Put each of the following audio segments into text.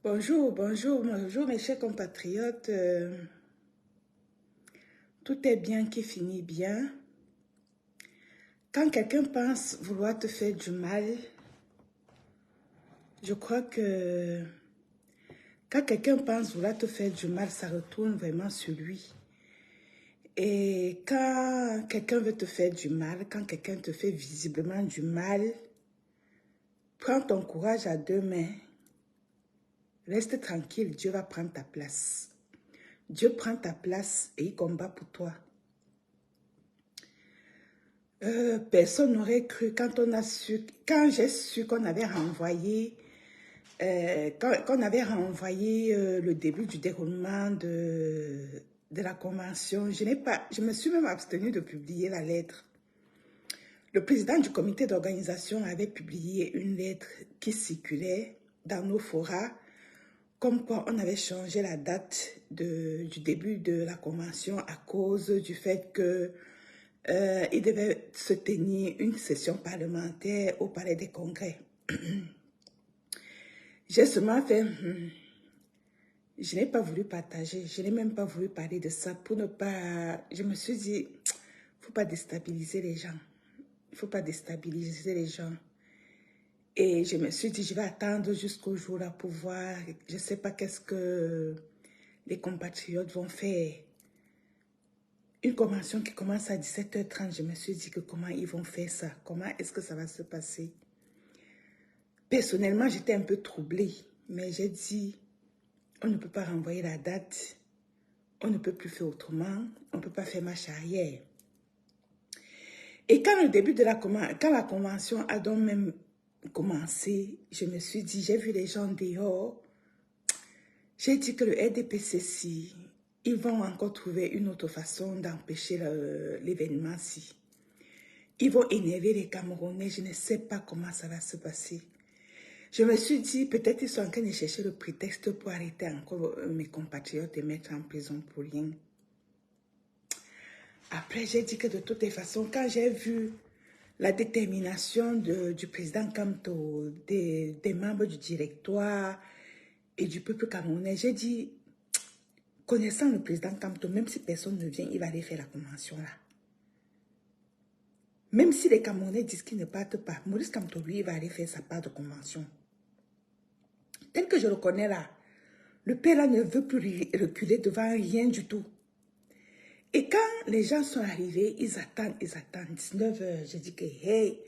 Bonjour, bonjour, bonjour mes chers compatriotes. Tout est bien qui finit bien. Quand quelqu'un pense vouloir te faire du mal, je crois que quand quelqu'un pense vouloir te faire du mal, ça retourne vraiment sur lui. Et quand quelqu'un veut te faire du mal, quand quelqu'un te fait visiblement du mal, prends ton courage à deux mains. Reste tranquille, Dieu va prendre ta place. Dieu prend ta place et il combat pour toi. Personne n'aurait cru quand j'ai su qu'on avait renvoyé, le début du déroulement de la convention. Je me suis même abstenue de publier la lettre. Le président du comité d'organisation avait publié une lettre qui circulait dans nos forats, comme quoi on avait changé la date du début de la convention à cause du fait que il devait se tenir une session parlementaire au Palais des Congrès. J'ai seulement fait... je n'ai pas voulu partager, je n'ai même pas voulu parler de ça pour ne pas... Je me suis dit, il ne faut pas déstabiliser les gens. Il ne faut pas déstabiliser les gens. Et je me suis dit, je vais attendre jusqu'au jour-là pour voir. Je ne sais pas qu'est-ce que les compatriotes vont faire. Une convention qui commence à 17h30, je me suis dit que comment ils vont faire ça? Comment est-ce que ça va se passer? Personnellement, j'étais un peu troublée, mais j'ai dit, on ne peut pas renvoyer la date, on ne peut plus faire autrement, on ne peut pas faire marche arrière. Et quand la convention a donc même commencé, je me suis dit, j'ai vu les gens dehors, j'ai dit que le RDPC, ils vont encore trouver une autre façon d'empêcher l'événement-ci. Ils vont énerver les Camerounais. Je ne sais pas comment ça va se passer. Je me suis dit, peut-être ils sont en train de chercher le prétexte pour arrêter encore mes compatriotes et mettre en prison pour rien. Après, j'ai dit que de toutes les façons, quand j'ai vu la détermination du président Kamto, des membres du directoire et du peuple camerounais, j'ai dit... Connaissant le président Kamto, même si personne ne vient, il va aller faire la convention là. Même si les Camerounais disent qu'ils ne partent pas, Maurice Kamto, lui, il va aller faire sa part de convention. Tel que je le connais là, le père là ne veut plus reculer devant rien du tout. Et quand les gens sont arrivés, ils attendent, 19h, j'ai dit que, hey,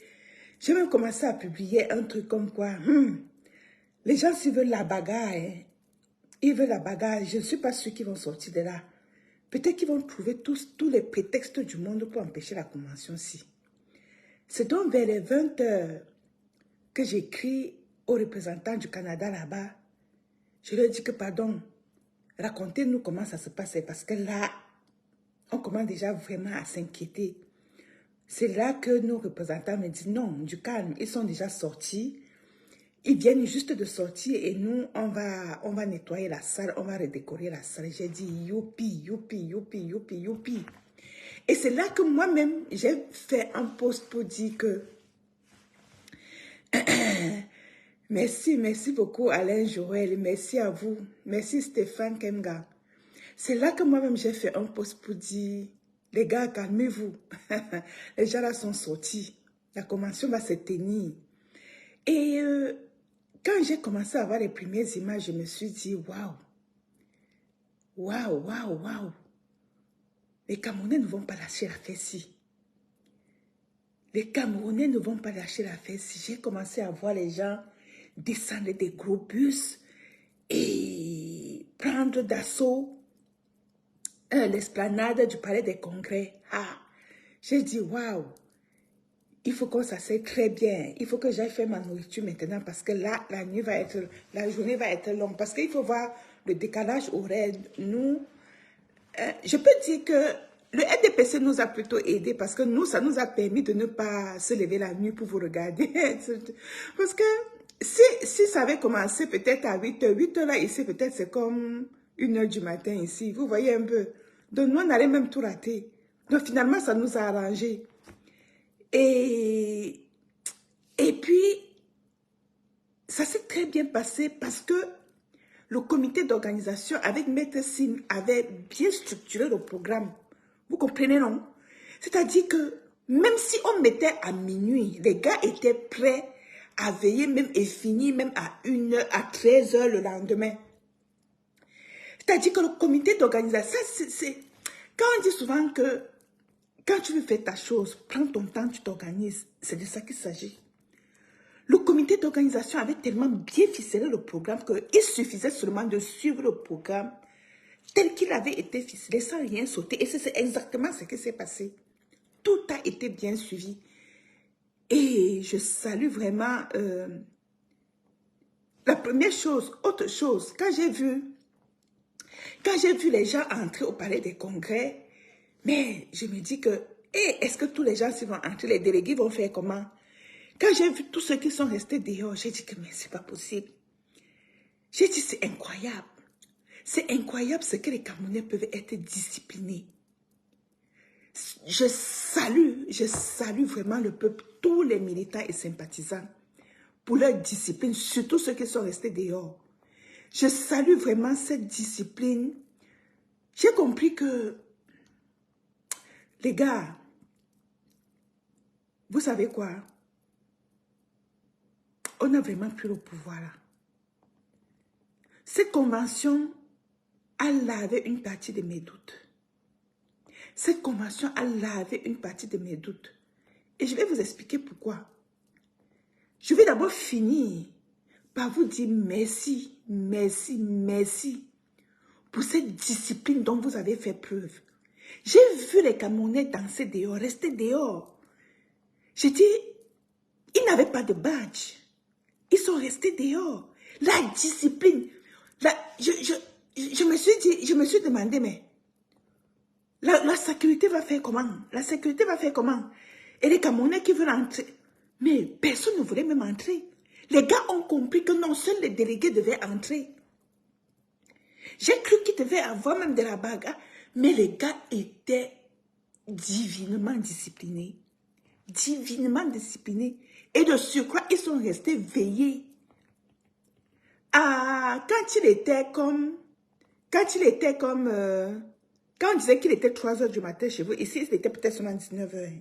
j'ai même commencé à publier un truc comme quoi, les gens s'ils veulent la bagarre, hein, ils veulent la bagarre, je ne suis pas sûre qu'ils vont sortir de là. Peut-être qu'ils vont trouver tous les prétextes du monde pour empêcher la convention-ci. C'est donc vers les 20h que j'écris aux représentants du Canada là-bas. Je leur dis que, pardon, racontez-nous comment ça se passait parce que là, on commence déjà vraiment à s'inquiéter. C'est là que nos représentants me disent non, du calme, ils sont déjà sortis. Ils viennent juste de sortir et nous, on va nettoyer la salle, on va redécorer la salle. J'ai dit youpi, youpi, youpi, youpi, youpi. Et c'est là que moi-même, j'ai fait un post pour dire que merci beaucoup Alain Joël, merci à vous, merci Stéphane Kemga. C'est là que moi-même, j'ai fait un post pour dire, les gars, calmez-vous. Les gens là sont sortis. La convention va se tenir. Et... quand j'ai commencé à voir les premières images, je me suis dit, waouh, waouh, waouh, waouh. Les Camerounais ne vont pas lâcher l'affaire-ci. Les Camerounais ne vont pas lâcher l'affaire-ci. J'ai commencé à voir les gens descendre des gros bus et prendre d'assaut l'esplanade du Palais des Congrès. Ah, j'ai dit, waouh. Il faut qu'on s'asseye très bien. Il faut que j'aille faire ma nourriture maintenant parce que là, la journée va être longue. Parce qu'il faut voir le décalage horaire. Nous, je peux dire que le RDPC nous a plutôt aidés parce que nous, ça nous a permis de ne pas se lever la nuit pour vous regarder. Parce que si ça avait commencé peut-être à 8h, 8h là ici, peut-être c'est comme 1h du matin ici. Vous voyez un peu. Donc nous, on allait même tout rater. Donc finalement, ça nous a arrangé. Et puis, ça s'est très bien passé parce que le comité d'organisation avec Maître Sim avait bien structuré le programme. Vous comprenez, non? C'est-à-dire que même si on mettait à minuit, les gars étaient prêts à veiller même et finir même à 1h, à 13h le lendemain. C'est-à-dire que le comité d'organisation, c'est... Quand on dit souvent que quand tu veux faire ta chose, prends ton temps, tu t'organises. C'est de ça qu'il s'agit. Le comité d'organisation avait tellement bien ficelé le programme qu'il suffisait seulement de suivre le programme tel qu'il avait été ficelé sans rien sauter. Et c'est exactement ce qui s'est passé. Tout a été bien suivi. Et je salue vraiment la première chose, autre chose, quand j'ai vu les gens entrer au palais des congrès, mais je me dis que, est-ce que tous les gens s'ils vont entrer, les délégués vont faire comment? Quand j'ai vu tous ceux qui sont restés dehors, j'ai dit que mais c'est pas possible. J'ai dit c'est incroyable. C'est incroyable ce que les Camerounais peuvent être disciplinés. Je salue vraiment le peuple, tous les militants et sympathisants pour leur discipline, surtout ceux qui sont restés dehors. Je salue vraiment cette discipline. J'ai compris que, les gars, vous savez quoi? On a vraiment pris le pouvoir là. Cette convention a lavé une partie de mes doutes. Cette convention a lavé une partie de mes doutes. Et je vais vous expliquer pourquoi. Je vais d'abord finir par vous dire merci, merci, merci pour cette discipline dont vous avez fait preuve. J'ai vu les Camerounais danser dehors, rester dehors. J'ai dit, ils n'avaient pas de badge. Ils sont restés dehors. La discipline. Je me suis demandé, mais la sécurité va faire comment? La sécurité va faire comment? Et les Camerounais qui veulent entrer. Mais personne ne voulait même entrer. Les gars ont compris que non, seuls les délégués devaient entrer. J'ai cru qu'ils devaient avoir même de la bagarre. Mais les gars étaient divinement disciplinés. Divinement disciplinés. Et de surcroît, ils sont restés veillés. Ah, quand on disait qu'il était 3 h du matin chez vous, ici, il était peut-être seulement 19 h,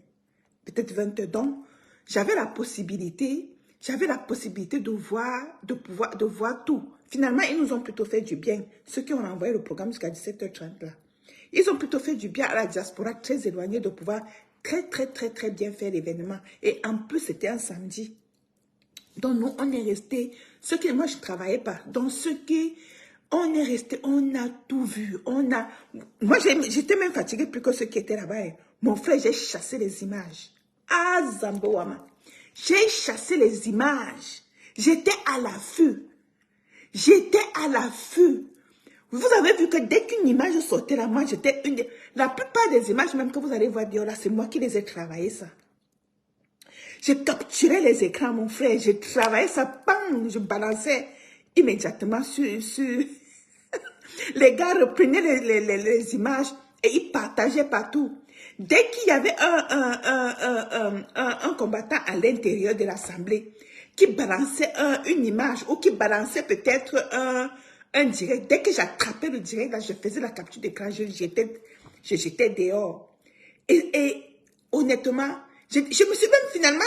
peut-être 20 h. Donc, j'avais la possibilité de voir tout. Finalement, ils nous ont plutôt fait du bien. Ceux qui ont envoyé le programme jusqu'à 17 h 30 là. Ils ont plutôt fait du bien à la diaspora très éloignée de pouvoir très bien faire l'événement. Et en plus, c'était un samedi. Donc, nous, on est restés. Moi, je ne travaillais pas. Donc, on est resté, on a tout vu. Moi, j'étais même fatiguée plus que ceux qui étaient là-bas. Mon frère, j'ai chassé les images. Ah, Zambouama. J'ai chassé les images. J'étais à l'affût. Vous avez vu que dès qu'une image sortait là, moi, la plupart des images même que vous allez voir dehors là, c'est moi qui les ai travaillées, ça. Je capturais les écrans, mon frère. Je travaillais ça, bam, je balançais immédiatement sur... Les gars reprenaient les images et ils partageaient partout. Dès qu'il y avait un combattant à l'intérieur de l'Assemblée qui balançait une image ou qui balançait peut-être un direct, dès que j'attrapais le direct, là, je faisais la capture d'écran, je jetais dehors. Et honnêtement, je me suis même finalement...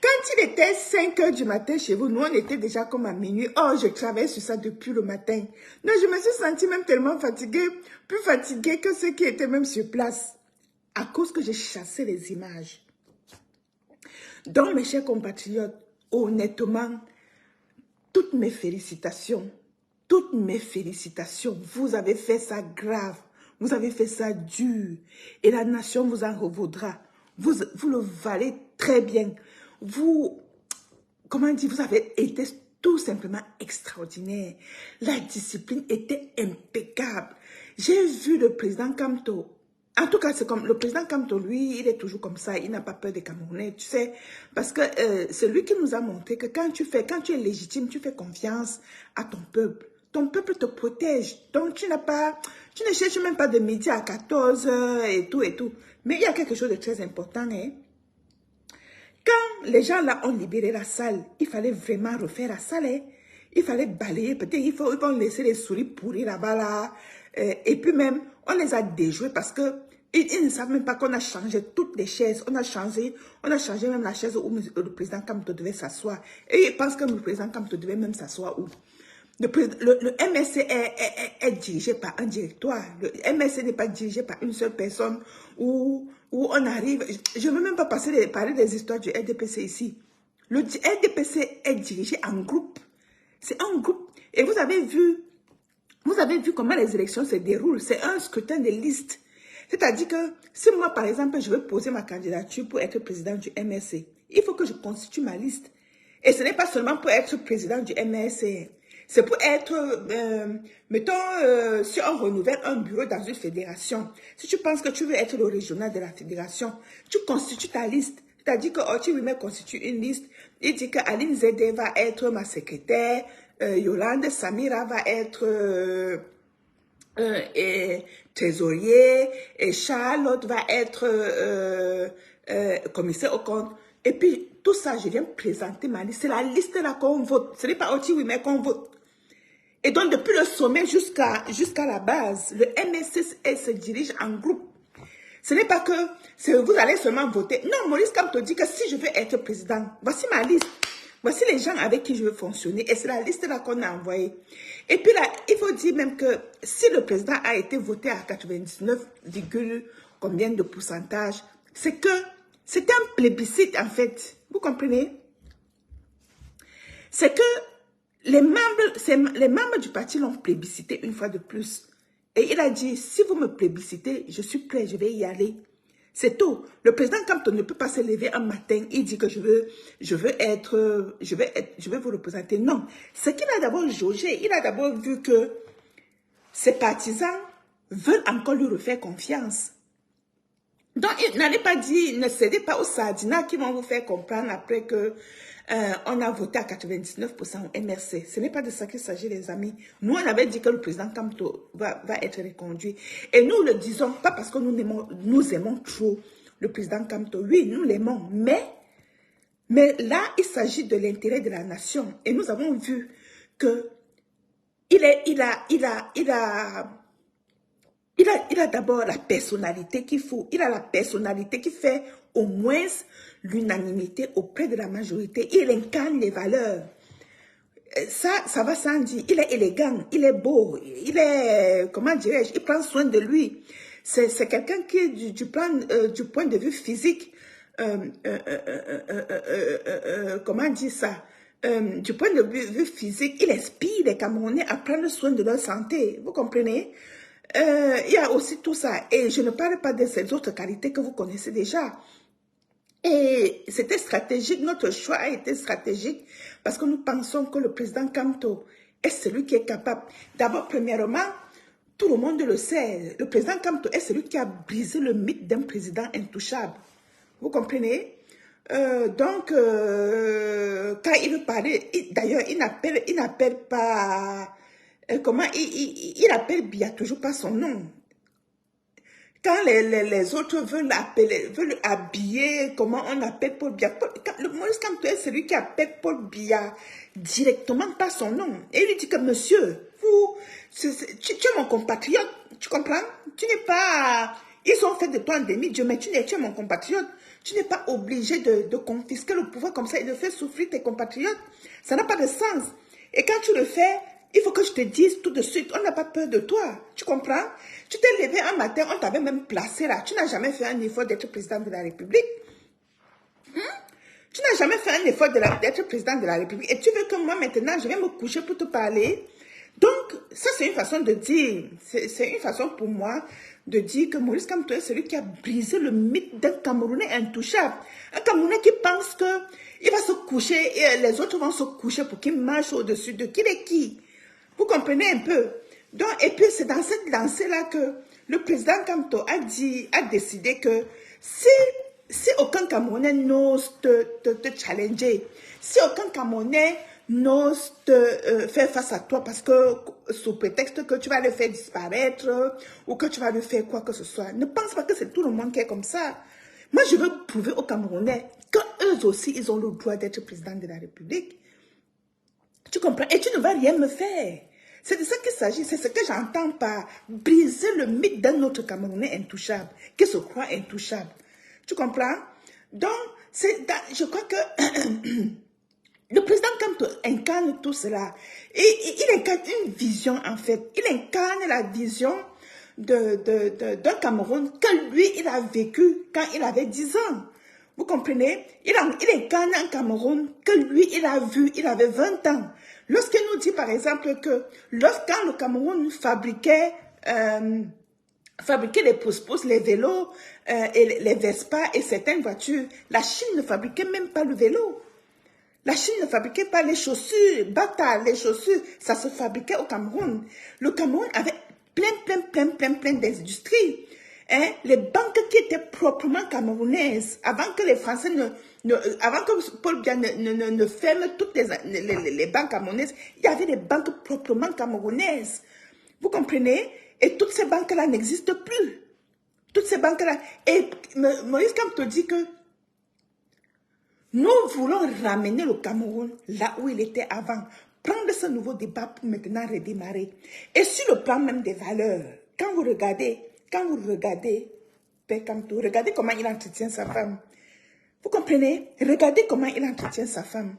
Quand il était 5 h du matin chez vous, nous, on était déjà comme à minuit. Oh, je travaillais sur ça depuis le matin. Non, je me suis sentie même tellement fatiguée, plus fatiguée que ceux qui étaient même sur place, à cause que j'ai chassé les images. Donc, mes chers compatriotes, honnêtement, toutes mes félicitations. Vous avez fait ça grave. Vous avez fait ça dur. Et la nation vous en revaudra. Vous le valez très bien. Vous avez été tout simplement extraordinaire. La discipline était impeccable. J'ai vu le président Kamto. En tout cas, c'est comme le président Kamto, lui, il est toujours comme ça. Il n'a pas peur des Camerounais, tu sais. Parce que c'est lui qui nous a montré que quand tu es légitime, tu fais confiance à ton peuple. Ton peuple te protège. Donc, tu ne cherches même pas de midi à 14 h et tout. Mais il y a quelque chose de très important, hein. Quand les gens là ont libéré la salle, il fallait vraiment refaire la salle. Hein. Il fallait balayer. Peut-être ils vont laisser les souris pourrir là-bas. Là. Et puis même, on les a déjoués parce que ils ne savent même pas qu'on a changé toutes les chaises. On a changé même la chaise où le président Kamto devait s'asseoir. Et ils pensent que le président Kamto devait même s'asseoir où? Le MSC est dirigé par un directoire. Le MSC n'est pas dirigé par une seule personne où on arrive. Je ne veux même pas parler des histoires du RDPC ici. Le RDPC est dirigé en groupe. C'est un groupe. Et vous avez vu comment les élections se déroulent. C'est un scrutin de liste. C'est-à-dire que si moi, par exemple, je veux poser ma candidature pour être président du MSC, il faut que je constitue ma liste. Et ce n'est pas seulement pour être président du MSC. C'est pour être, mettons, si on renouvelle un bureau dans une fédération, si tu penses que tu veux être le régional de la fédération, tu constitues ta liste. C'est-à-dire que Ochi constitue une liste. Il dit que Aline Zede va être ma secrétaire, Yolande Samira va être et trésorier, et Charlotte va être commissaire au compte. Et puis, tout ça, je viens présenter ma liste. C'est la liste là qu'on vote. Ce n'est pas Ochi qu'on vote. Et donc, depuis le sommet jusqu'à la base, le MSC se dirige en groupe. Ce n'est pas que vous allez seulement voter. Non, Maurice Kamto dit que si je veux être président, voici ma liste. Voici les gens avec qui je veux fonctionner. Et c'est la liste là qu'on a envoyée. Et puis là, il faut dire même que si le président a été voté à 99, combien de pourcentage, c'est que c'est un plébiscite en fait. Vous comprenez? C'est que les membres du parti l'ont plébiscité une fois de plus. Et il a dit, si vous me plébiscitez, je suis prêt, je vais y aller. C'est tout. Le président Kamto ne peut pas se lever un matin, il dit que je vais vous représenter. Non. C'est qu'il a d'abord jaugé. Il a d'abord vu que ses partisans veulent encore lui refaire confiance. Donc, il n'allait pas dire, ne cédez pas aux sardinats qui vont vous faire comprendre après que on a voté à 99% au MRC. Ce n'est pas de ça qu'il s'agit, les amis. Nous, on avait dit que le président Kamto va être reconduit. Et nous le disons, pas parce que nous aimons trop le président Kamto. Oui, nous l'aimons. Mais là, il s'agit de l'intérêt de la nation. Et nous avons vu que il a d'abord la personnalité qu'il faut. Il a la personnalité qui fait au moins l'unanimité auprès de la majorité. Il incarne les valeurs. Ça va sans dire. Il est élégant, il est beau, il est, comment dirais-je, il prend soin de lui. C'est quelqu'un qui, du point de vue physique, comment dire ça? Du point de vue physique, il inspire les Camerounais à prendre soin de leur santé. Vous comprenez? Il y a aussi tout ça. Et je ne parle pas de ces autres qualités que vous connaissez déjà. Et c'était stratégique, notre choix a été stratégique parce que nous pensons que le président Kamto est celui qui est capable. D'abord, premièrement, tout le monde le sait, le président Kamto est celui qui a brisé le mythe d'un président intouchable. Vous comprenez? Donc, quand il veut parler, d'ailleurs, il n'appelle pas... comment il appelle Biya toujours pas son nom. Quand les autres veulent habiller, comment on appelle Paul Biya. Le Maurice Kamto est celui qui appelle Paul Biya directement par son nom. Et il lui dit que monsieur, tu es mon compatriote, tu comprends? Tu n'es pas... Ils ont fait de toi un demi-dieu, mais tu es mon compatriote. Tu n'es pas obligé de confisquer le pouvoir comme ça et de faire souffrir tes compatriotes. Ça n'a pas de sens. Et quand tu le fais, il faut que je te dise tout de suite, on n'a pas peur de toi. Tu comprends? Tu t'es levé un matin, on t'avait même placé là. Tu n'as jamais fait un effort d'être président de la République. Tu n'as jamais fait un effort d'être président de la République. Et tu veux que moi maintenant, je vais me coucher pour te parler. Donc, ça c'est une façon de dire. C'est une façon pour moi de dire que Maurice Kamto est celui qui a brisé le mythe d'un Camerounais intouchable. Un Camerounais qui pense qu'il va se coucher et les autres vont se coucher pour qu'il marche au-dessus de qui est qui. Vous comprenez un peu? Donc, et puis c'est dans cette lancée-là que le président Kamto a décidé que si aucun Camerounais n'ose te challenger, si aucun Camerounais n'ose faire face à toi parce que sous prétexte que tu vas le faire disparaître ou que tu vas lui faire quoi que ce soit, ne pense pas que c'est tout le monde qui est comme ça. Moi, je veux prouver aux Camerounais qu'eux aussi, ils ont le droit d'être président de la République. Tu comprends? Et tu ne vas rien me faire. C'est de ça qu'il s'agit. C'est ce que j'entends par briser le mythe d'un autre Camerounais intouchable, qui se croit intouchable. Tu comprends? Donc, je crois que le président Kamto incarne tout cela. Et il incarne une vision, en fait. Il incarne la vision d'un Cameroun que lui, il a vécu quand il avait 10 ans. Vous comprenez? Il incarne un Cameroun que lui, il a vu, il avait 20 ans. Lorsqu'il nous dit, par exemple, que quand le Cameroun fabriquait les pousse-pousse, les vélos, et les Vespa et certaines voitures, la Chine ne fabriquait même pas le vélo. La Chine ne fabriquait pas les chaussures, Bata, les chaussures, ça se fabriquait au Cameroun. Le Cameroun avait plein d'industries. Hein? Les banques qui étaient proprement camerounaises, avant que les Français avant que Paul Biya ne ferme toutes les banques camerounaises, il y avait des banques proprement camerounaises. Vous comprenez? Et toutes ces banques-là n'existent plus. Toutes ces banques-là. Et Moïse Kamto dit que nous voulons ramener le Cameroun là où il était avant. Prendre ce nouveau débat pour maintenant redémarrer. Et sur le plan même des valeurs, quand vous regardez, Père Kamto, regardez comment il entretient sa femme. Vous comprenez? Regardez comment il entretient sa femme.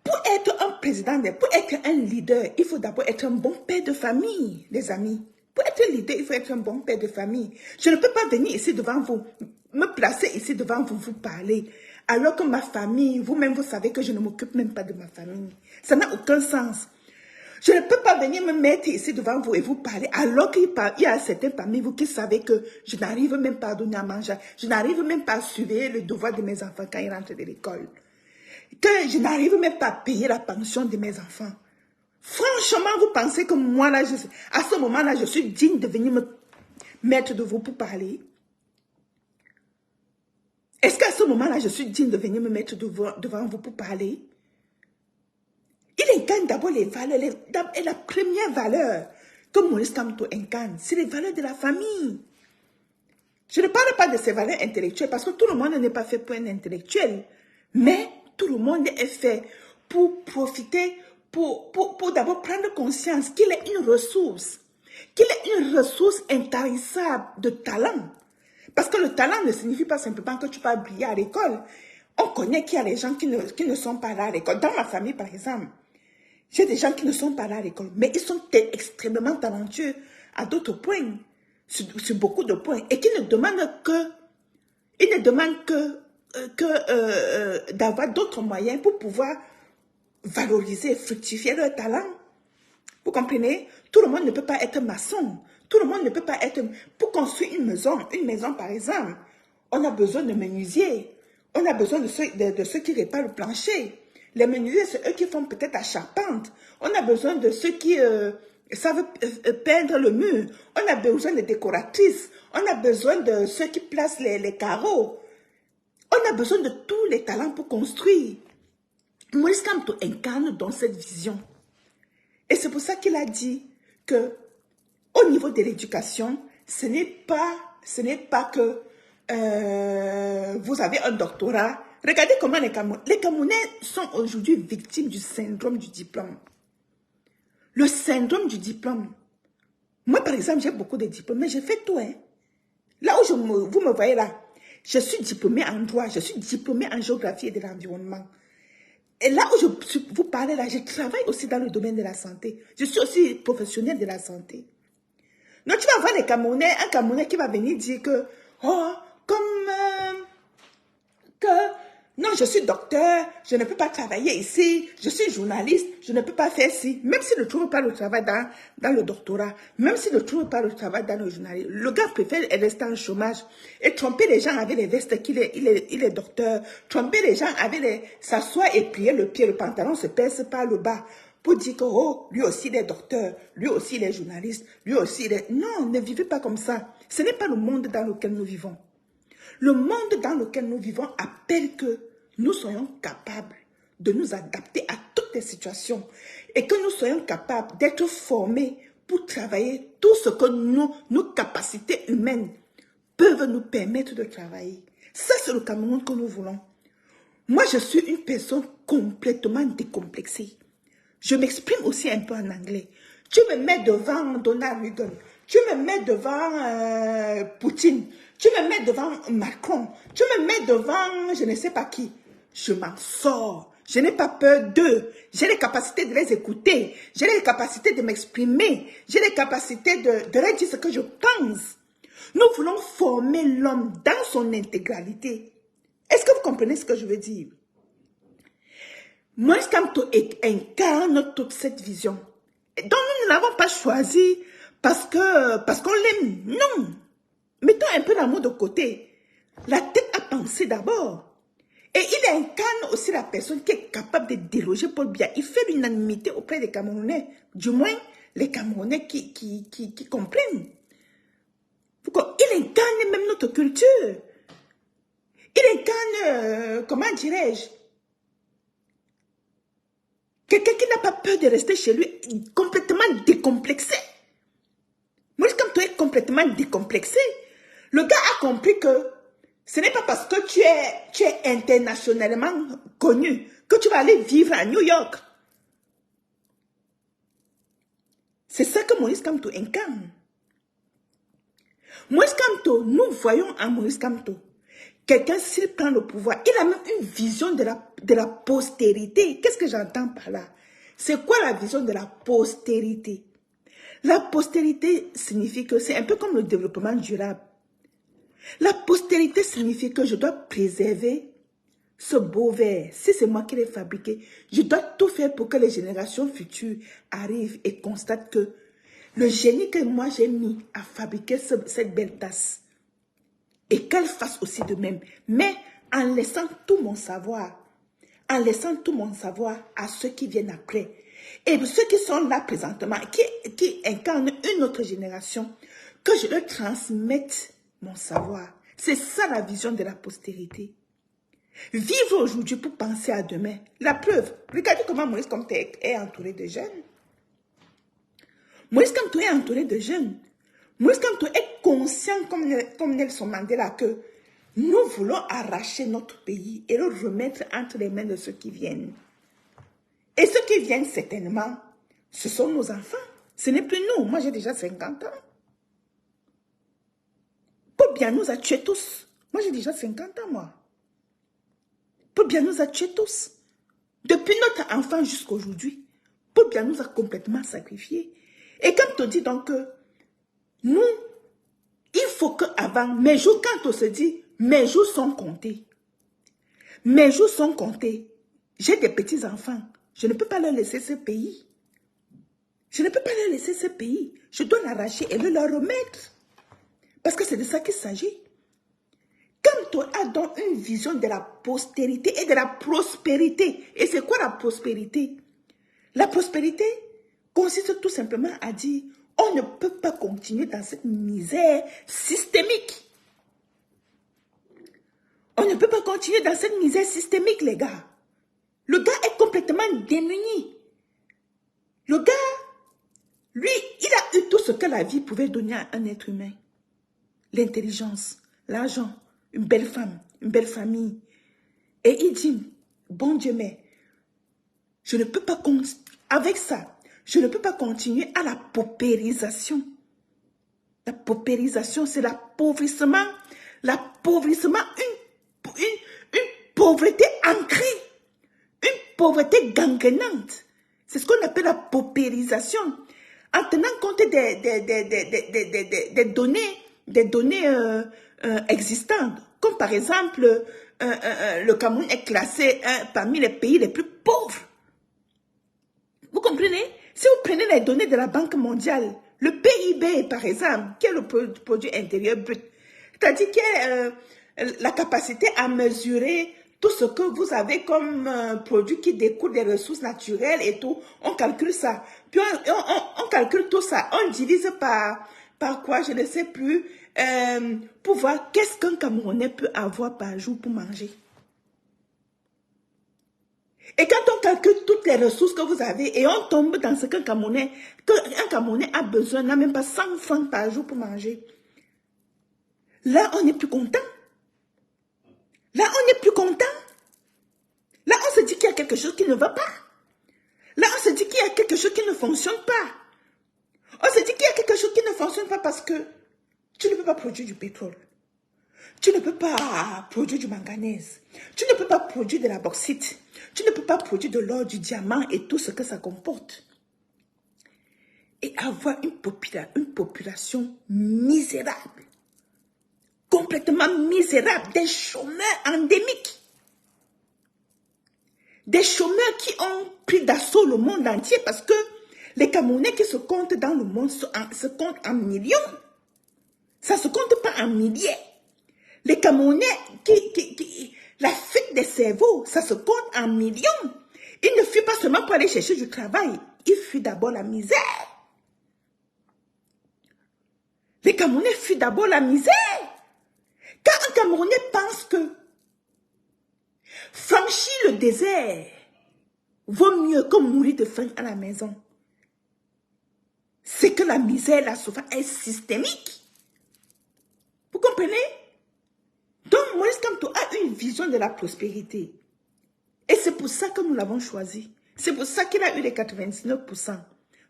Pour être un président, pour être un leader, il faut d'abord être un bon père de famille, les amis. Pour être un leader, il faut être un bon père de famille. Je ne peux pas venir ici devant vous, me placer ici devant vous, vous parler. Alors que ma famille, vous-même, vous savez que je ne m'occupe même pas de ma famille. Ça n'a aucun sens. Je ne peux pas venir me mettre ici devant vous et vous parler, alors qu'il y a certains parmi vous qui savez que je n'arrive même pas à donner à manger. Je n'arrive même pas à surveiller le devoir de mes enfants quand ils rentrent de l'école. Que je n'arrive même pas à payer la pension de mes enfants. Franchement, vous pensez que moi, là, à ce moment-là, je suis digne de venir me mettre de vous pour parler? Est-ce qu'à ce moment-là, je suis digne de venir me mettre devant vous pour parler? Il incarne d'abord les valeurs. Et la première valeur que Maurice Kamto incarne, c'est les valeurs de la famille. Je ne parle pas de ces valeurs intellectuelles parce que tout le monde n'est pas fait pour un intellectuel. Mais tout le monde est fait pour profiter, pour d'abord prendre conscience qu'il est une ressource. Qu'il est une ressource intarissable de talent. Parce que le talent ne signifie pas simplement que tu vas briller à l'école. On connaît qu'il y a des gens qui ne sont pas là à l'école. Dans ma famille, par exemple, j'ai des gens qui ne sont pas là à l'école, mais ils sont extrêmement talentueux à d'autres points, sur beaucoup de points, et qui ne demandent que d'avoir d'autres moyens pour pouvoir valoriser, fructifier leur talent. Vous comprenez? Tout le monde ne peut pas être maçon. Tout le monde ne peut pas être... Pour construire une maison par exemple, on a besoin de menuisiers. On a besoin de ceux qui réparent le plancher. Les menuisiers, c'est eux qui font peut-être la charpente. On a besoin de ceux qui savent peindre le mur. On a besoin de décoratrices. On a besoin de ceux qui placent les carreaux. On a besoin de tous les talents pour construire. Maurice Kamto incarne dans cette vision. Et c'est pour ça qu'il a dit que au niveau de l'éducation, ce n'est pas que vous avez un doctorat. Regardez comment les Camerounais sont aujourd'hui victimes du syndrome du diplôme. Le syndrome du diplôme. Moi, par exemple, j'ai beaucoup de diplômes, mais j'ai fait tout. Hein. Là où vous me voyez là, je suis diplômée en droit, je suis diplômée en géographie et de l'environnement. Et là où vous parlez là, je travaille aussi dans le domaine de la santé. Je suis aussi professionnelle de la santé. Donc, tu vas voir un Camerounais qui va venir dire que, non, je suis docteur, je ne peux pas travailler ici, je suis journaliste, je ne peux pas faire ci. Même s'il ne trouve pas le travail dans le doctorat, même s'il ne trouve pas le travail dans le journalisme, le gars préfère rester en chômage et tromper les gens avec les vestes qu'il est docteur, tromper les gens avec s'asseoir et plier le pied, le pantalon se perce par le bas pour dire que, oh, lui aussi il est docteur, lui aussi il est journaliste, lui aussi il est... Non, ne vivez pas comme ça. Ce n'est pas le monde dans lequel nous vivons. Le monde dans lequel nous vivons appelle que nous soyons capables de nous adapter à toutes les situations et que nous soyons capables d'être formés pour travailler tout ce que nos capacités humaines peuvent nous permettre de travailler. Ça, c'est le Cameroun que nous voulons. Moi, je suis une personne complètement décomplexée. Je m'exprime aussi un peu en anglais. Tu me mets devant Donald Reagan, tu me mets devant Poutine, tu me mets devant Macron, tu me mets devant je ne sais pas qui. Je m'en sors. Je n'ai pas peur d'eux. J'ai les capacités de les écouter. J'ai les capacités de m'exprimer. J'ai les capacités de leur dire ce que je pense. Nous voulons former l'homme dans son intégralité. Est-ce que vous comprenez ce que je veux dire? Moïse Kamto incarne toute cette vision. Donc nous ne l'avons pas choisi parce qu'on l'aime. Non. Mettons un peu l'amour de côté. La tête a pensé d'abord. Et il incarne aussi la personne qui est capable de déloger Paul Biya. Il fait l'unanimité auprès des Camerounais. Du moins, les Camerounais qui comprennent. Il incarne même notre culture. Il incarne, comment dirais-je, quelqu'un qui n'a pas peur de rester chez lui, complètement décomplexé. Moïse Kamto est complètement décomplexé. Le gars a compris que ce n'est pas parce que tu es internationalement connu que tu vas aller vivre à New York. C'est ça que Moïse Kamto incarne. Moïse Kamto, nous voyons en Moïse Kamto quelqu'un, s'il prend le pouvoir, il a même une vision de la postérité. Qu'est-ce que j'entends par là? C'est quoi la vision de la postérité? La postérité signifie que c'est un peu comme le développement durable. La postérité signifie que je dois préserver ce beau verre. Si c'est moi qui l'ai fabriqué, je dois tout faire pour que les générations futures arrivent et constatent que le génie que moi j'ai mis à fabriquer cette belle tasse, et qu'elle fasse aussi de même, mais en laissant tout mon savoir, à ceux qui viennent après. Et ceux qui sont là présentement, qui incarnent une autre génération, que je leur transmette mon savoir. C'est ça la vision de la postérité. Vivre aujourd'hui pour penser à demain. La preuve, regardez comment Moïse Kamto est entouré de jeunes. Moïse Kamto est entouré de jeunes. Moïse Kamto est conscient, comme Nelson Mandela, que nous voulons arracher notre pays et le remettre entre les mains de ceux qui viennent. Et ceux qui viennent, certainement, ce sont nos enfants. Ce n'est plus nous. Moi, j'ai déjà 50 ans. Paul Biya nous a tués tous. Moi, j'ai déjà 50 ans, moi. Paul Biya nous a tués tous. Depuis notre enfant jusqu'à aujourd'hui, Paul Biya nous a complètement sacrifiés. Et quand on dit donc que nous, il faut qu'avant, mes jours, quand on se dit, mes jours sont comptés. Mes jours sont comptés. J'ai des petits-enfants. Je ne peux pas leur laisser ce pays. Je ne peux pas leur laisser ce pays. Je dois l'arracher et le leur remettre. Parce que c'est de ça qu'il s'agit. Quand on a donc une vision de la postérité et de la prospérité. Et c'est quoi la prospérité? La prospérité consiste tout simplement à dire, on ne peut pas continuer dans cette misère systémique. On ne peut pas continuer dans cette misère systémique, les gars. Le gars est complètement démuni. Le gars, lui, il a eu tout ce que la vie pouvait donner à un être humain. L'intelligence, l'argent, une belle femme, une belle famille. Et il dit, bon Dieu, mais je ne peux pas continuer avec ça. Je ne peux pas continuer à la paupérisation. La paupérisation, c'est l'appauvrissement. L'appauvrissement, une pauvreté ancrée. Une pauvreté gangrenante. C'est ce qu'on appelle la paupérisation. En tenant compte des données existantes. Comme par exemple, le Cameroun est classé parmi les pays les plus pauvres. Vous comprenez? Si vous prenez les données de la Banque mondiale, le PIB, par exemple, qui est le produit intérieur brut, c'est-à-dire qui est la capacité à mesurer tout ce que vous avez comme produit qui découle des ressources naturelles et tout, on calcule ça. Puis on calcule tout ça, on divise par quoi, je ne sais plus, pour voir qu'est-ce qu'un Camerounais peut avoir par jour pour manger. Et quand on calcule toutes les ressources que vous avez et on tombe dans ce qu'un Camerounais a besoin, n'a même pas 100 francs par jour pour manger. Là, on n'est plus content. Là, on n'est plus content. Là, on se dit qu'il y a quelque chose qui ne va pas. Là, on se dit qu'il y a quelque chose qui ne fonctionne pas. On se dit qu'il y a quelque chose qui ne fonctionne pas parce que tu ne peux pas produire du pétrole. Tu ne peux pas produire du manganèse. Tu ne peux pas produire de la bauxite. Tu ne peux pas produire de l'or, du diamant et tout ce que ça comporte. Et avoir une population misérable. Complètement misérable. Des chômeurs endémiques. Des chômeurs qui ont pris d'assaut le monde entier parce que les Camerounais qui se comptent dans le monde se comptent en millions. Ça ne se compte pas en milliers. Les Camerounais, la fuite des cerveaux, ça se compte en millions. Ils ne fuient pas seulement pour aller chercher du travail. Ils fuient d'abord la misère. Les Camerounais fuient d'abord la misère. Quand un Camerounais pense que franchir le désert vaut mieux que mourir de faim à la maison, c'est que la misère, la souffrance est systémique. Vous comprenez? Donc, Maurice Kamto a une vision de la prospérité. Et c'est pour ça que nous l'avons choisi. C'est pour ça qu'il a eu les 99%.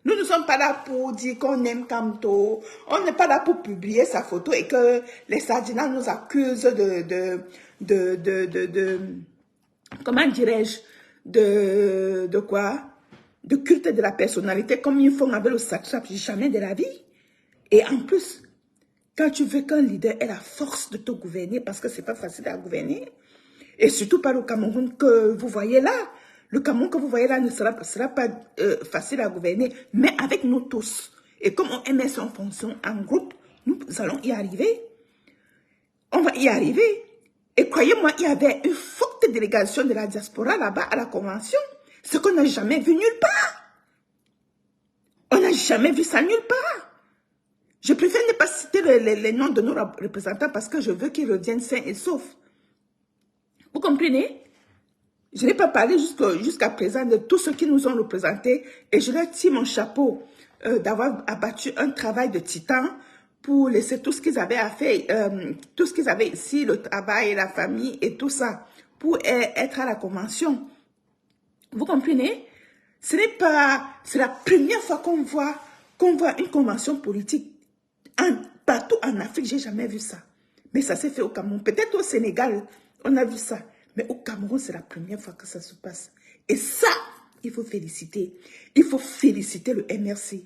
Nous ne sommes pas là pour dire qu'on aime Kamto. On n'est pas là pour publier sa photo et que les Sardinats nous accusent comment dirais-je, de quoi? De culte de la personnalité comme ils font avec le satrape jamais de la vie. Et en plus, quand tu veux qu'un leader ait la force de te gouverner, parce que c'est pas facile à gouverner, et surtout pas le Cameroun que vous voyez là, le Cameroun que vous voyez là ne sera pas facile à gouverner, mais avec nous tous. Et comme on MSC en fonction en groupe, nous allons y arriver. On va y arriver. Et croyez-moi, il y avait une forte délégation de la diaspora là-bas à la convention. Ce qu'on n'a jamais vu nulle part. On n'a jamais vu ça nulle part. Je préfère ne pas citer les noms de nos représentants parce que je veux qu'ils reviennent sains et saufs. Vous comprenez? Je n'ai pas parlé jusqu'à présent de tous ceux qui nous ont représentés et je leur tire mon chapeau d'avoir abattu un travail de titan pour laisser tout ce qu'ils avaient à faire, tout ce qu'ils avaient ici, le travail, la famille et tout ça, pour être à la convention. Vous comprenez? Ce n'est pas, c'est la première fois qu'on voit une convention politique. Partout en Afrique, j'ai jamais vu ça. Mais ça s'est fait au Cameroun. Peut-être au Sénégal, on a vu ça. Mais au Cameroun, c'est la première fois que ça se passe. Et ça, il faut féliciter. Il faut féliciter le MRC.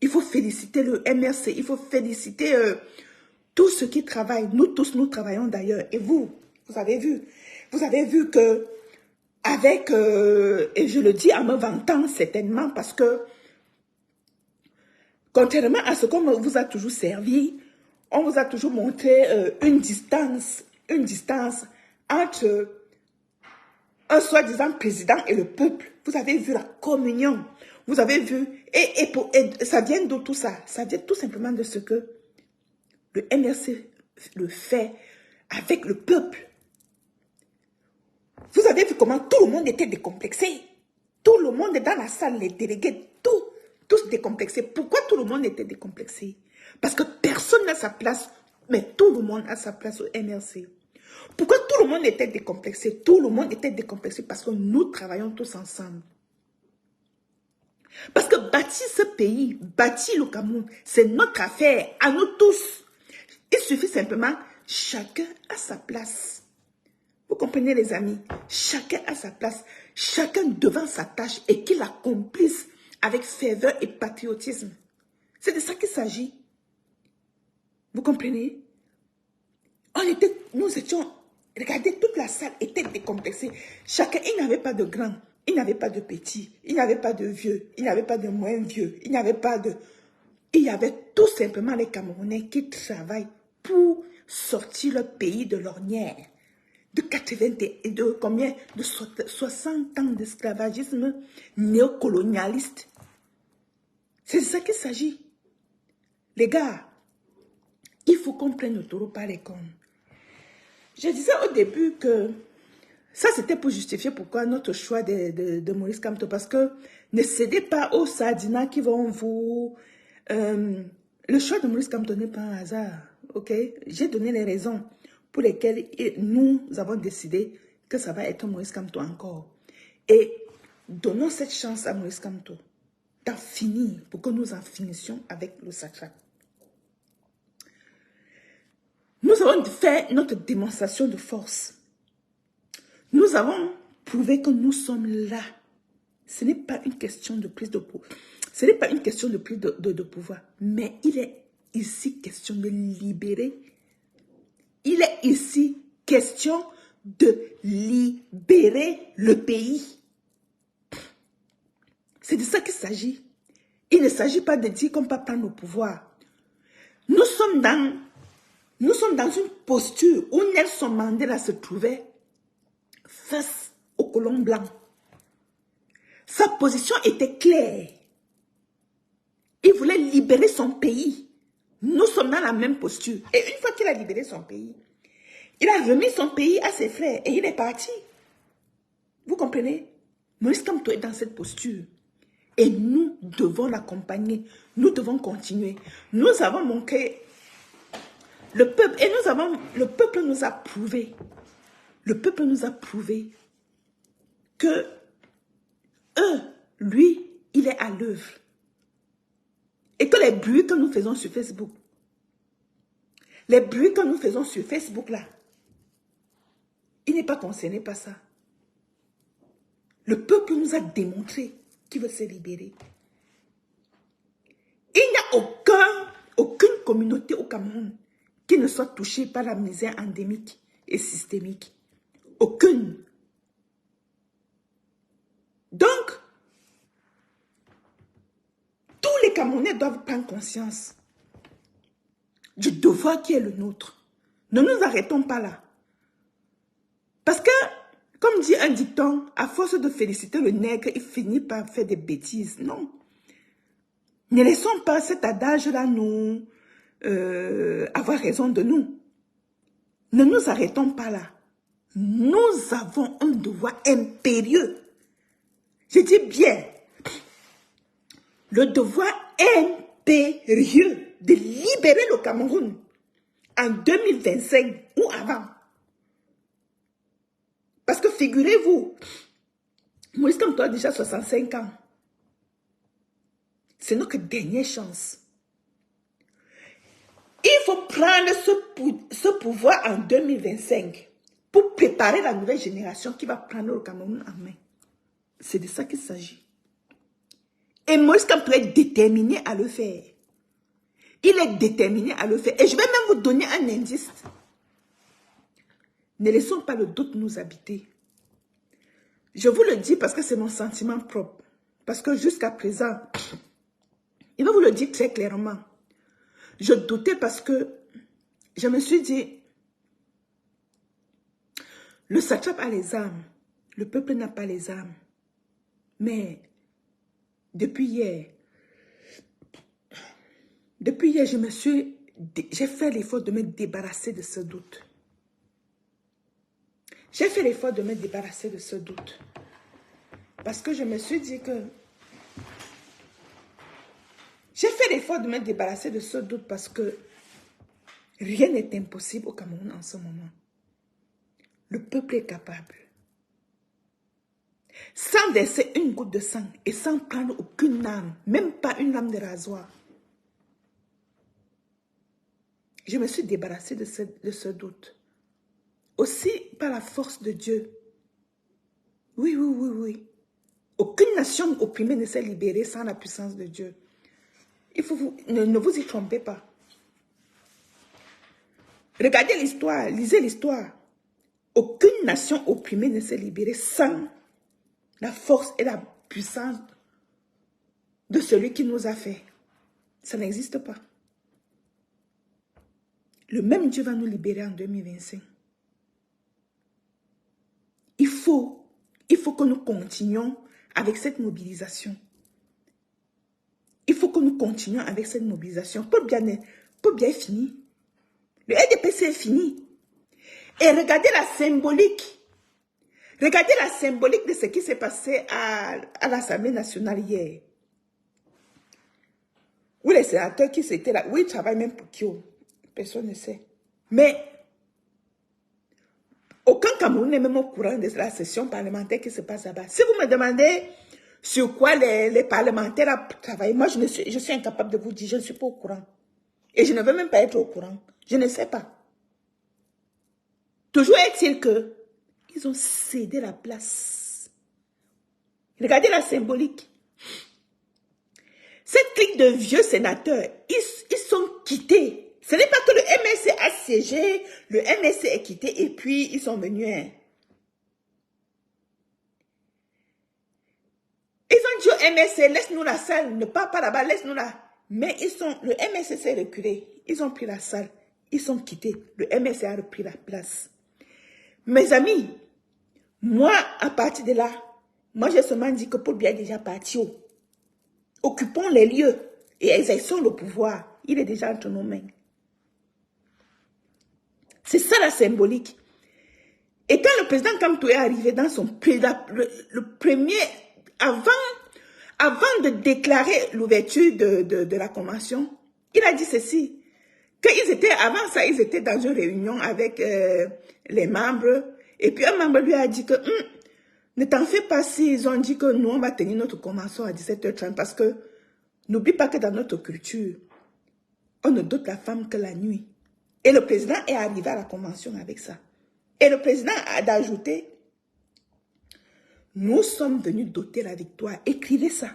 Il faut féliciter le MRC. Il faut féliciter tous ceux qui travaillent. Nous tous, nous travaillons d'ailleurs. Et vous avez vu. Vous avez vu que avec, et je le dis en me vantant certainement parce que contrairement à ce qu'on vous a toujours servi, on vous a toujours montré une distance entre un soi-disant président et le peuple. Vous avez vu la communion. Vous avez vu. Et ça vient de tout ça. Ça vient tout simplement de ce que le MRC le fait avec le peuple. Vous avez vu comment tout le monde était décomplexé. Tout le monde est dans la salle, les délégués, tous décomplexés. Pourquoi tout le monde était décomplexé? Parce que personne n'a sa place, mais tout le monde a sa place au MRC. Pourquoi tout le monde était décomplexé? Tout le monde était décomplexé parce que nous travaillons tous ensemble. Parce que bâtir ce pays, bâtir le Cameroun, c'est notre affaire, à nous tous. Il suffit simplement, chacun a sa place. Vous comprenez les amis? Chacun a sa place, chacun devant sa tâche et qu'il l'accomplisse avec ferveur et patriotisme. C'est de ça qu'il s'agit. Vous comprenez? Nous étions, regardez, toute la salle était décomplexée. Chacun, il n'avait pas de grand, il n'avait pas de petit, il n'avait pas de vieux, il n'avait pas de moins vieux, il n'y avait pas de... Il y avait tout simplement les Camerounais qui travaillent pour sortir le pays de l'ornière. De 80 et de combien? De 60 ans d'esclavagisme néocolonialiste. C'est de ça qu'il s'agit. Les gars, il faut qu'on prenne le taureau par les cornes. Je disais au début que ça c'était pour justifier pourquoi notre choix de Maurice Kamto. Parce que ne cédez pas aux Sardinats qui vont vous... le choix de Maurice Kamto n'est pas un hasard. ok? J'ai donné les raisons pour lesquelles nous avons décidé que ça va être Moïse Kamto encore. Et donnons cette chance à Moïse Kamto d'en finir pour que nous en finissions avec le satrape. Nous avons fait notre démonstration de force. Nous avons prouvé que nous sommes là. Ce n'est pas une question de prise de pouvoir. Ce n'est pas une question de prise de pouvoir. Mais il est ici question de libérer. Il est ici question de libérer le pays. C'est de ça qu'il s'agit. Il ne s'agit pas de dire qu'on peut prendre le pouvoir. Nous sommes dans une posture où Nelson Mandela se trouvait face aux colons blancs. Sa position était claire. Il voulait libérer son pays. Nous sommes dans la même posture. Et une fois qu'il a libéré son pays, il a remis son pays à ses frères et il est parti. Vous comprenez? Moïse Kamto est dans cette posture. Et nous devons l'accompagner. Nous devons continuer. Nous avons manqué le peuple. Et le peuple nous a prouvé. Le peuple nous a prouvé que lui, il est à l'œuvre. Et que les bruits que nous faisons sur Facebook, là, il n'est pas concerné par ça. Le peuple nous a démontré qu'il veut se libérer. Il n'y a aucune communauté au Cameroun qui ne soit touchée par la misère endémique et systémique. Aucune. Donc, tous les Camerounais doivent prendre conscience du devoir qui est le nôtre. Ne nous arrêtons pas là. Parce que, comme dit un dicton, à force de féliciter le nègre, il finit par faire des bêtises. Non. Ne laissons pas cet adage-là nous avoir raison de nous. Ne nous arrêtons pas là. Nous avons un devoir impérieux. Je dis bien, le devoir impérieux de libérer le Cameroun en 2025 ou avant. Parce que figurez-vous, Moïse Kamto a déjà 65 ans. C'est notre dernière chance. Il faut prendre ce pouvoir en 2025 pour préparer la nouvelle génération qui va prendre le Cameroun en main. C'est de ça qu'il s'agit. Et Moïse Kamto est déterminé à le faire. Il est déterminé à le faire. Et je vais même vous donner un indice. Ne laissons pas le doute nous habiter. Je vous le dis parce que c'est mon sentiment propre. Parce que jusqu'à présent, il va vous le dire très clairement. Je doutais parce que je me suis dit, le satrape a les armes, le peuple n'a pas les armes. Mais depuis hier, j'ai fait l'effort de me débarrasser de ce doute. J'ai fait l'effort de me débarrasser de ce doute. Parce que je me suis dit que... J'ai fait l'effort de me débarrasser de ce doute parce que rien n'est impossible au Cameroun en ce moment. Le peuple est capable. Sans verser une goutte de sang et sans prendre aucune lame, même pas une lame de rasoir. Je me suis débarrassée de ce doute. Aussi par la force de Dieu. Oui, oui, oui, oui. Aucune nation opprimée ne s'est libérée sans la puissance de Dieu. Ne vous y trompez pas. Regardez l'histoire, lisez l'histoire. Aucune nation opprimée ne s'est libérée sans la force et la puissance de celui qui nous a fait. Ça n'existe pas. Le même Dieu va nous libérer en 2025. Il faut que nous continuions avec cette mobilisation. Il faut que nous continuions avec cette mobilisation. Pour bien est fini. Le RDPC est fini. Et regardez la symbolique. Regardez la symbolique de ce qui s'est passé à l'Assemblée nationale hier. Où les sénateurs qui étaient là, où ils travaillent même pour Kyo. Personne ne sait. Mais aucun Camerounais n'est même au courant de la session parlementaire qui se passe là-bas. Si vous me demandez sur quoi les parlementaires travaillent, moi je suis incapable de vous dire, je ne suis pas au courant. Et je ne veux même pas être au courant. Je ne sais pas. Toujours est-il que ils ont cédé la place. Regardez la symbolique. Cette clique de vieux sénateurs, ils sont quittés. Ce n'est pas que le MSC a siégé, le MSC est quitté et puis ils sont venus. Hein. Ils ont dit au MSC, laisse-nous la salle, ne pars pas là-bas, laisse-nous là. Mais le MSC s'est reculé. Ils ont pris la salle, ils sont quittés. Le MSC a repris la place. Mes amis, moi, à partir de là, moi j'ai seulement dit que Paul Biya est déjà parti. Occupons les lieux et exerçons le pouvoir. Il est déjà entre nos mains. C'est ça la symbolique. Et quand le président Kamto est arrivé dans son le premier, avant de déclarer l'ouverture de la convention, il a dit ceci, avant ça, ils étaient dans une réunion avec les membres, et puis un membre lui a dit que ne t'en fais pas si ils ont dit que nous, on va tenir notre convention à 17h30 parce que n'oublie pas que dans notre culture, on ne dote la femme que la nuit. Et le président est arrivé à la convention avec ça. Et le président a d'ajouter, nous sommes venus doter la victoire. Écrivez ça.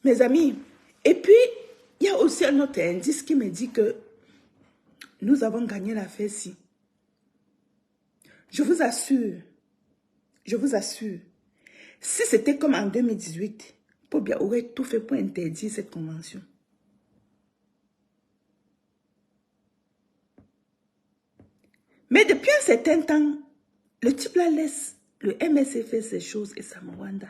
Mes amis, et puis, il y a aussi un autre indice qui me dit que nous avons gagné l'affaire-ci. Je vous assure, si c'était comme en 2018, Paul Biya aurait tout fait pour interdire cette convention. Mais depuis un certain temps, le type là laisse le MSC faire ses choses et Samouanda.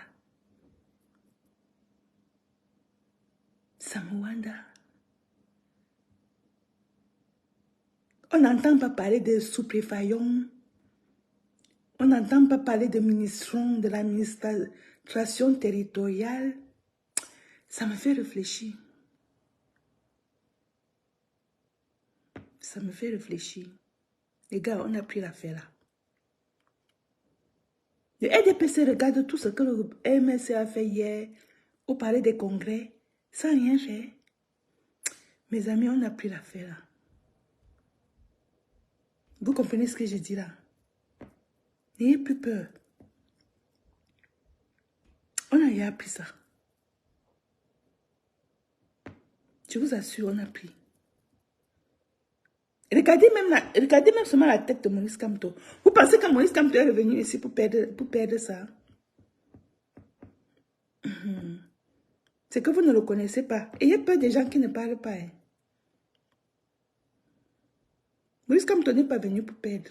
On n'entend pas parler de sous-préfets, on n'entend pas parler de ministrons, de l'administration territoriale. Ça me fait réfléchir. Ça me fait réfléchir. Les gars, on a pris l'affaire là. Le RDPC regarde tout ce que le MSC a fait hier au palais des congrès sans rien faire. Mes amis, on a pris l'affaire là. Vous comprenez ce que je dis là? N'ayez plus peur. On a rien appris ça. Je vous assure, on a pris. Regardez même seulement la tête de Maurice Kamto. Vous pensez que Maurice Kamto est revenu ici pour perdre ça? C'est que vous ne le connaissez pas. Ayez peur des gens qui ne parlent pas. Hein. Maurice Kamto n'est pas venu pour perdre.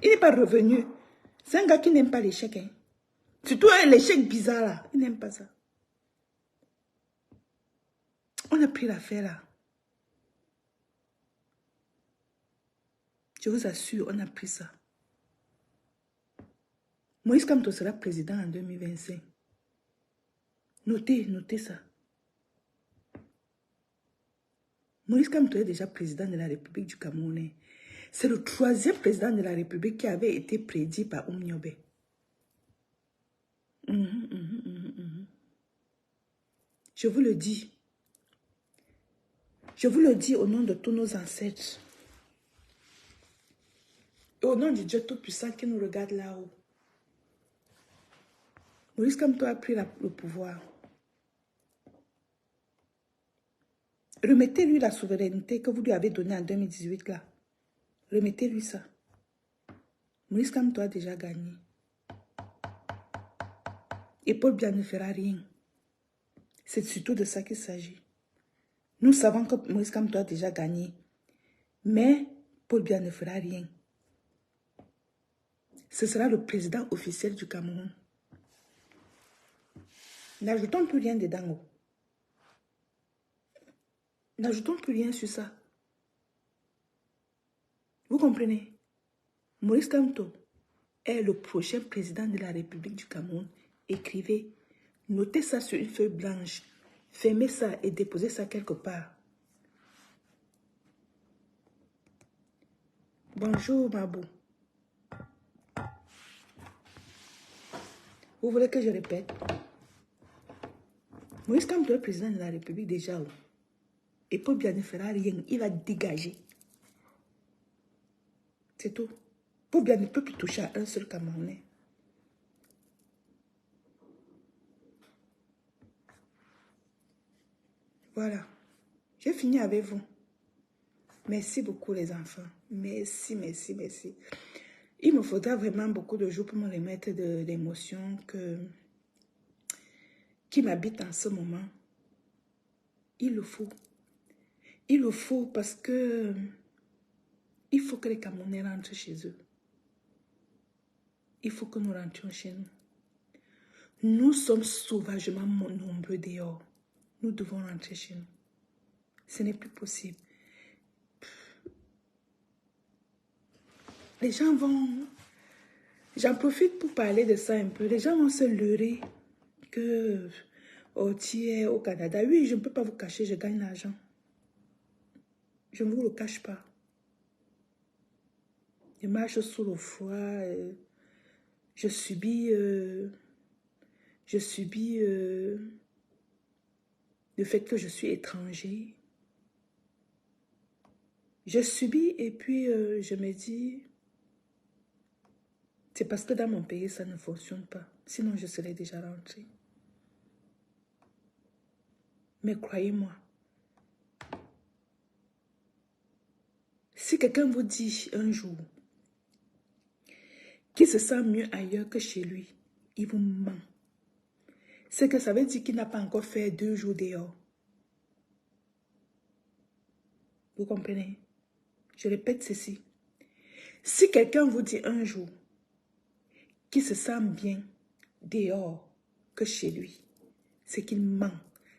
Il n'est pas revenu. C'est un gars qui n'aime pas l'échec. Hein. Surtout l'échec bizarre là. Il n'aime pas ça. On a pris l'affaire là. Je vous assure, on a pris ça. Moïse Kamto sera président en 2025. Notez ça. Moïse Kamto est déjà président de la République du Cameroun. C'est le 3e président de la République qui avait été prédit par Oumniobe. Je vous le dis. Je vous le dis au nom de tous nos ancêtres. Et au nom du Dieu Tout-Puissant qui nous regarde là-haut. Maurice Kamto a pris le pouvoir. Remettez-lui la souveraineté que vous lui avez donnée en 2018 là. Remettez-lui ça. Maurice Kamto a déjà gagné. Et Paul Biya ne fera rien. C'est surtout de ça qu'il s'agit. Nous savons que Maurice Kamto a déjà gagné. Mais Paul Biya ne fera rien. Ce sera le président officiel du Cameroun. N'ajoutons plus rien dedans. N'ajoutons plus rien sur ça. Vous comprenez? Maurice Kamto est le prochain président de la République du Cameroun. Écrivez, notez ça sur une feuille blanche, fermez ça et déposez ça quelque part. Bonjour, Mabou. Vous voulez que je répète? Moïse Kamto est président de la République déjà. Et Paul Biya ne fera rien. Il va dégager. C'est tout. Paul Biya ne peut plus toucher à un seul Camerounais. Voilà. J'ai fini avec vous. Merci beaucoup les enfants. Merci, merci, merci. Il me faudra vraiment beaucoup de jours pour me remettre de l'émotion qui m'habite en ce moment. Il le faut. Il le faut parce que il faut que les Camerounais rentrent chez eux. Il faut que nous rentrions chez nous. Nous sommes sauvagement nombreux dehors. Nous devons rentrer chez nous. Ce n'est plus possible. Les gens vont... J'en profite pour parler de ça un peu. Les gens vont se leurrer que... Oh, tu es au Canada. Oui, je ne peux pas vous cacher, je gagne l'argent. Je ne vous le cache pas. Je marche sous le froid. Je subis le fait que je suis étranger. Je subis et puis je me dis... C'est parce que dans mon pays, ça ne fonctionne pas. Sinon, je serais déjà rentrée. Mais croyez-moi, si quelqu'un vous dit un jour qu'il se sent mieux ailleurs que chez lui, il vous ment. C'est que ça veut dire qu'il n'a pas encore fait 2 jours dehors. Vous comprenez? Je répète ceci. Si quelqu'un vous dit un jour qu'il se sent bien dehors que chez lui, c'est qu'il ment.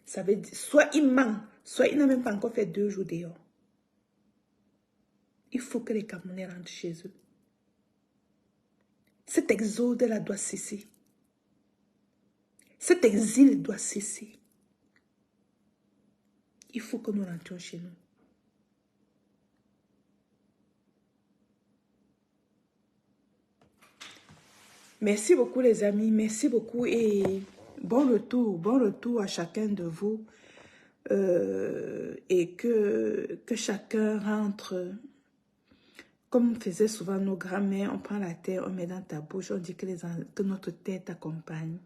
Ça veut dire, soit il ment, soit il n'a même pas encore fait 2 jours dehors. Il faut que les Camerounais rentrent chez eux. Cet exode-là doit cesser. Cet exil doit cesser. Il faut que nous rentrions chez nous. Merci beaucoup les amis, merci beaucoup et bon retour à chacun de vous et que chacun rentre comme faisaient souvent nos grands-mères, on prend la terre, on met dans ta bouche, on dit que notre tête t'accompagne.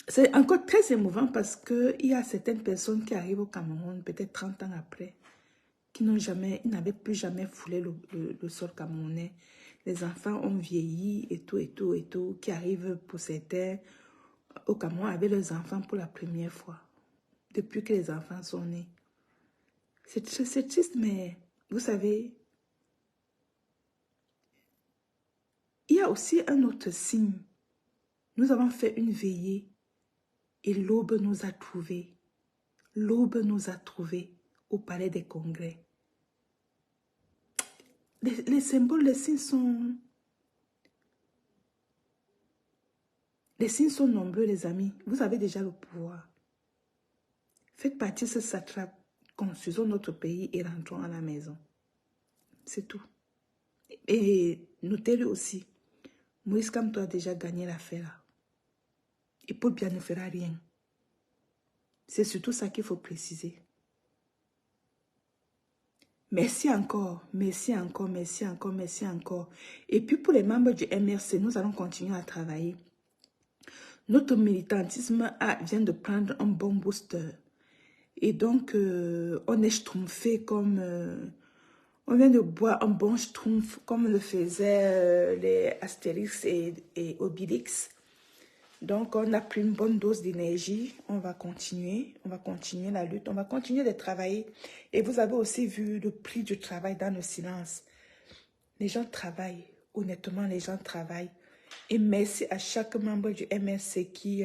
C'est encore très émouvant parce qu'il y a certaines personnes qui arrivent au Cameroun, peut-être 30 ans après, qui n'avaient plus jamais foulé le sol camerounais. Les enfants ont vieilli et tout, qui arrivent pour certains au Cameroun avec leurs enfants pour la première fois, depuis que les enfants sont nés. C'est triste, mais vous savez, il y a aussi un autre signe. Nous avons fait une veillée et l'aube nous a trouvés. L'aube nous a trouvés au palais des congrès. Les symboles, les signes sont... Les signes sont nombreux, les amis. Vous avez déjà le pouvoir. Faites partie de ce satrape. Construisons notre pays et rentrons à la maison. C'est tout. Et notez-le aussi. Moïse Kamto a déjà gagné l'affaire. Et Paul Biya ne fera rien. C'est surtout ça qu'il faut préciser. Merci encore, merci encore, merci encore, merci encore. Et puis pour les membres du MRC, nous allons continuer à travailler. Notre militantisme vient de prendre un bon booster. Et donc, on est schtroumpfé comme... on vient de boire un bon schtroumpf comme le faisaient les Astérix et Obélix. Donc, on a pris une bonne dose d'énergie. On va continuer la lutte. On va continuer de travailler. Et vous avez aussi vu le prix du travail dans le silence. Les gens travaillent. Honnêtement, les gens travaillent. Et merci à chaque membre du MRC qui...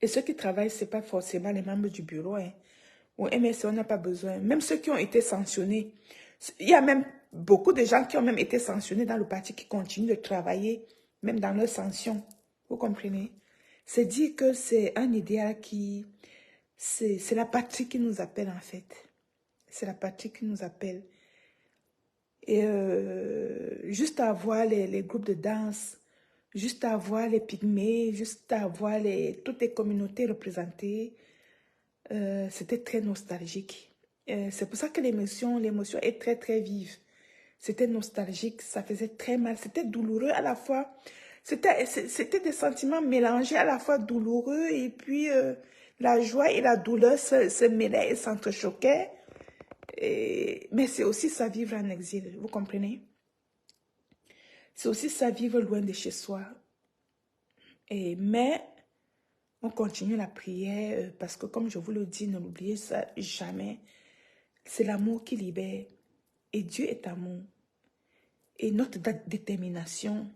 et ceux qui travaillent, ce n'est pas forcément les membres du bureau. Hein. Au MRC, on n'a pas besoin. Même ceux qui ont été sanctionnés. Il y a même beaucoup de gens qui ont même été sanctionnés dans le parti qui continuent de travailler, même dans leurs sanctions. Vous comprenez? C'est dire que c'est un idéal qui... C'est la patrie qui nous appelle en fait. C'est la patrie qui nous appelle. Et juste à voir les groupes de danse, juste à voir les pygmées, juste à voir toutes les communautés représentées, c'était très nostalgique. C'est pour ça que l'émotion est très très vive. C'était nostalgique, ça faisait très mal, c'était douloureux à la fois. C'était des sentiments mélangés, à la fois douloureux et puis la joie et la douleur se mêlaient et s'entrechoquaient. Mais c'est aussi ça vivre en exil, vous comprenez? C'est aussi ça vivre loin de chez soi. Mais on continue la prière parce que comme je vous le dis, ne l'oubliez ça jamais. C'est l'amour qui libère. Et Dieu est amour. Et notre détermination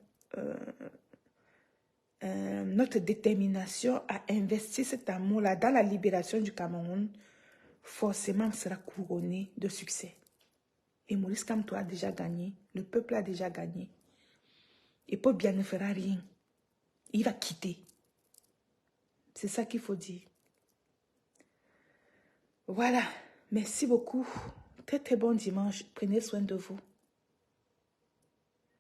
à investir cet amour-là dans la libération du Cameroun, forcément sera couronnée de succès. Et Maurice Kamto a déjà gagné. Le peuple a déjà gagné. Et Paul Biya ne fera rien. Il va quitter. C'est ça qu'il faut dire. Voilà. Merci beaucoup. Très très bon dimanche. Prenez soin de vous.